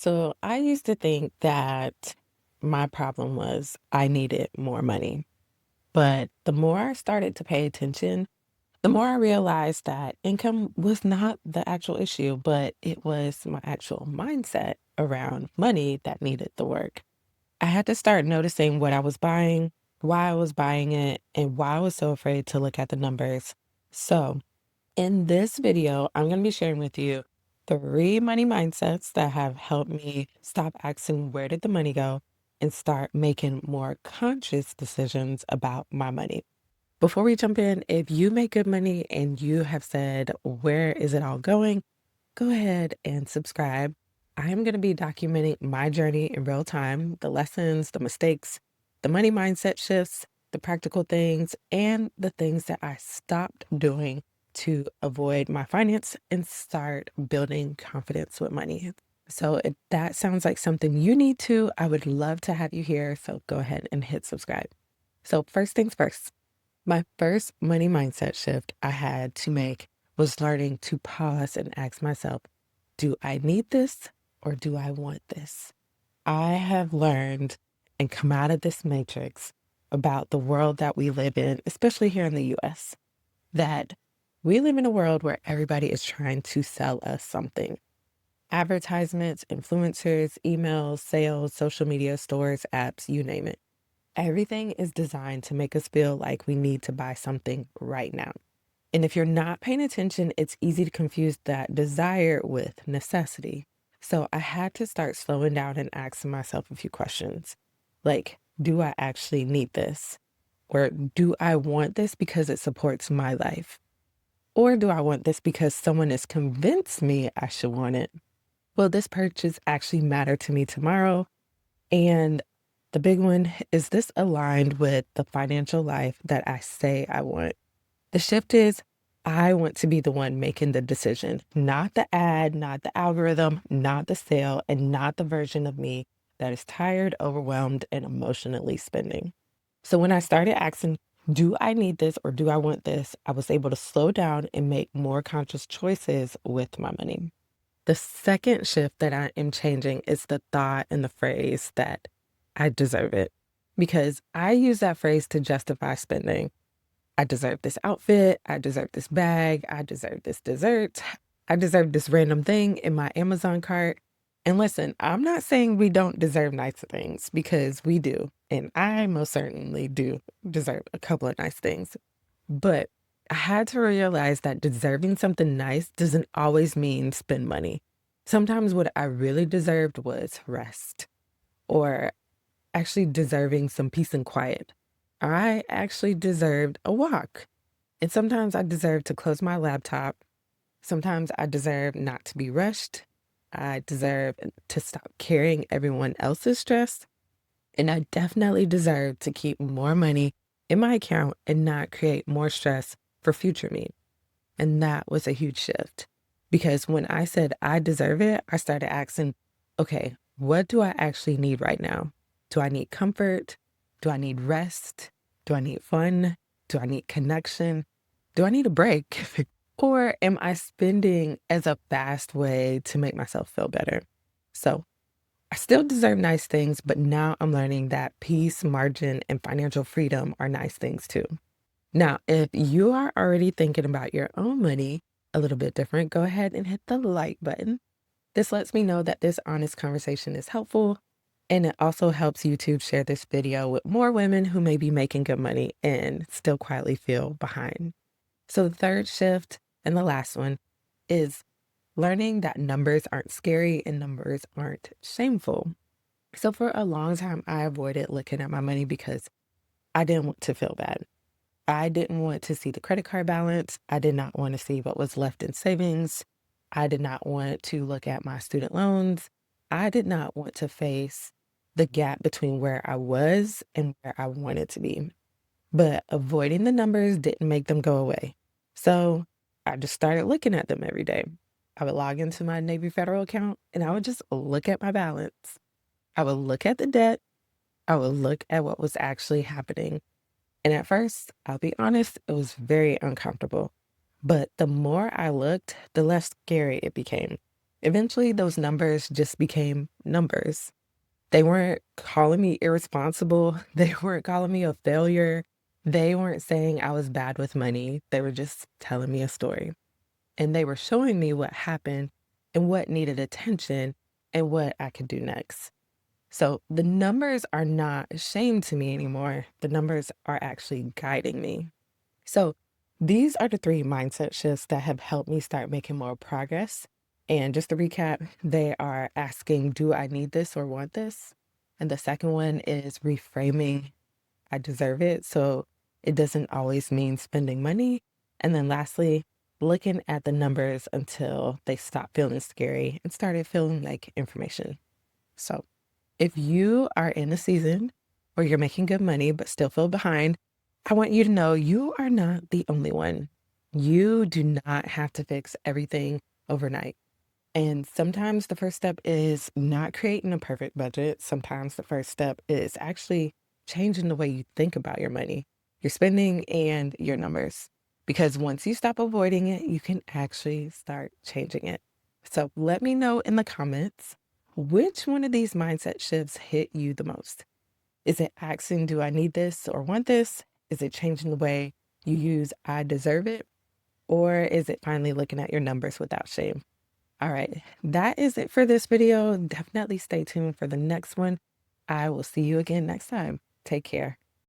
So I used to think that my problem was I needed more money. But the more I started to pay attention, the more I realized that income was not the actual issue, but it was my actual mindset around money that needed the work. I had to start noticing what I was buying, why I was buying it, and why I was so afraid to look at the numbers. So, in this video, I'm going to be sharing with you three money mindsets that have helped me stop asking where did the money go and start making more conscious decisions about my money. Before we jump in, if you make good money and you have said, where is it all going? Go ahead and subscribe. I am going to be documenting my journey in real time, the lessons, the mistakes, the money mindset shifts, the practical things, and the things that I stopped doing to avoid my finance and start building confidence with money. So if that sounds like something you need to, I would love to have you here. So go ahead and hit subscribe. So first things first, my first money mindset shift I had to make was learning to pause and ask myself, do I need this or do I want this? I have learned and come out of this matrix about the world that we live in, especially here in the US, that we live in a world where everybody is trying to sell us something. Advertisements, influencers, emails, sales, social media, stores, apps, you name it. Everything is designed to make us feel like we need to buy something right now. And if you're not paying attention, it's easy to confuse that desire with necessity. So I had to start slowing down and asking myself a few questions. Like, do I actually need this? Or do I want this because it supports my life? Or do I want this because someone has convinced me I should want it? Will this purchase actually matter to me tomorrow? And the big one is this aligned with the financial life that I say I want? The shift is I want to be the one making the decision, not the ad, not the algorithm, not the sale, and not the version of me that is tired, overwhelmed, and emotionally spending. So when I started asking, do I need this or do I want this? I was able to slow down and make more conscious choices with my money. The second shift that I am changing is the thought and the phrase that I deserve it. Because I use that phrase to justify spending. I deserve this outfit. I deserve this bag. I deserve this dessert. I deserve this random thing in my Amazon cart. And listen, I'm not saying we don't deserve nice things because we do. And I most certainly do deserve a couple of nice things. But I had to realize that deserving something nice doesn't always mean spend money. Sometimes what I really deserved was rest or actually deserving some peace and quiet. I actually deserved a walk. And sometimes I deserve to close my laptop. Sometimes I deserve not to be rushed. I deserve to stop carrying everyone else's stress. And I definitely deserve to keep more money in my account and not create more stress for future me. And that was a huge shift because when I said I deserve it, I started asking, okay, what do I actually need right now? Do I need comfort? Do I need rest? Do I need fun? Do I need connection? Do I need a break? Or am I spending as a fast way to make myself feel better? So I still deserve nice things, but now I'm learning that peace, margin, and financial freedom are nice things too. Now, if you are already thinking about your own money a little bit different, go ahead and hit the like button. This lets me know that this honest conversation is helpful, and it also helps YouTube share this video with more women who may be making good money and still quietly feel behind. So the third shift and the last one is learning that numbers aren't scary and numbers aren't shameful. So for a long time, I avoided looking at my money because I didn't want to feel bad. I didn't want to see the credit card balance. I did not want to see what was left in savings. I did not want to look at my student loans. I did not want to face the gap between where I was and where I wanted to be. But avoiding the numbers didn't make them go away. So I just started looking at them every day. I would log into my Navy Federal account and I would just look at my balance. I would look at the debt. I would look at what was actually happening. And at first, I'll be honest, it was very uncomfortable. But the more I looked, the less scary it became. Eventually, those numbers just became numbers. They weren't calling me irresponsible. They weren't calling me a failure. They weren't saying I was bad with money. They were just telling me a story. And they were showing me what happened and what needed attention and what I could do next. So the numbers are not a shame to me anymore. The numbers are actually guiding me. So these are the three mindset shifts that have helped me start making more progress. And just to recap, they are asking, do I need this or want this? And the second one is reframing, I deserve it. So it doesn't always mean spending money. And then lastly, looking at the numbers until they stop feeling scary and started feeling like information. So if you are in a season where you're making good money but still feel behind, I want you to know you are not the only one. You do not have to fix everything overnight. And sometimes the first step is not creating a perfect budget. Sometimes the first step is actually changing the way you think about your money, your spending, and your numbers. Because once you stop avoiding it, you can actually start changing it. So let me know in the comments which one of these mindset shifts hit you the most. Is it asking, do I need this or want this? Is it changing the way you use I deserve it? Or is it finally looking at your numbers without shame? All right, that is it for this video. Definitely stay tuned for the next one. I will see you again next time. Take care.